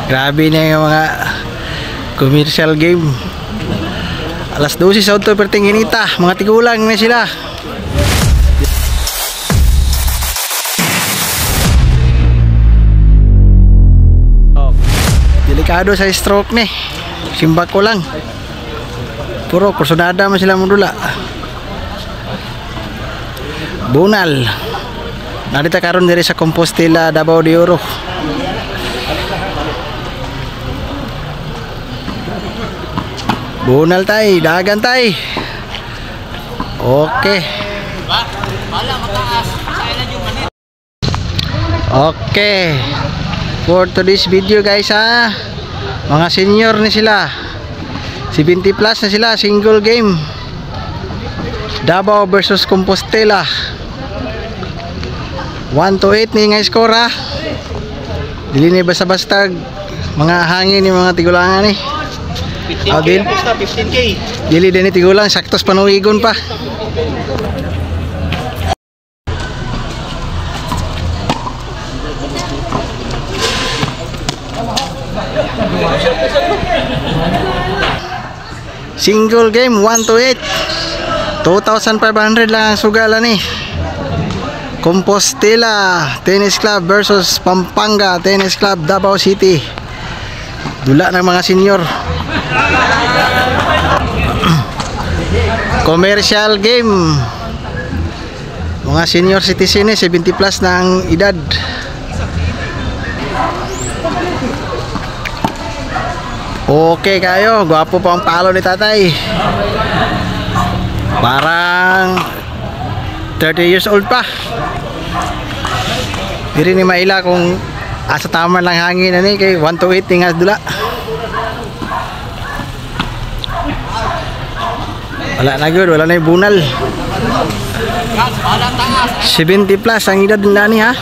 Grabe na yung mga commercial game. Alas 12 sa auto perting inita, mga tigulang na sila. Delikado sa stroke ni. Simbak ko lang. Puro kursunada man sila mudula. Bunal. Narita karon diri sa Compostela, Davao de Oro. Bunal tay, dagan tay. Okay. Okay. For today's video guys ha, mga senior ni sila. 70 plus na sila, single game. Davao versus Compostela. 1-8 ni nga score ha. Dili ni basta-basta mga hangin ni mga tigulangan ni. 15K basta 15K. Dili din ni tigulang, saktos panuwigon pa. Single game 1-8. 2,500 lang ang sugalan ni. Compostela Tennis Club versus Pampanga Tennis Club, Davao City. Dula ng mga senior. Commercial game. Mga senior citizen 70 plus na ang edad. Okay kayo, gwapo pa ang palo ni tatay. Parang 30 years old pa. Diri ni maila kung asa tama lang hangin na ni kay 1-8 nga dula. Wala na good, wala na yung bunal. 70 plus ang edad nila ni ha.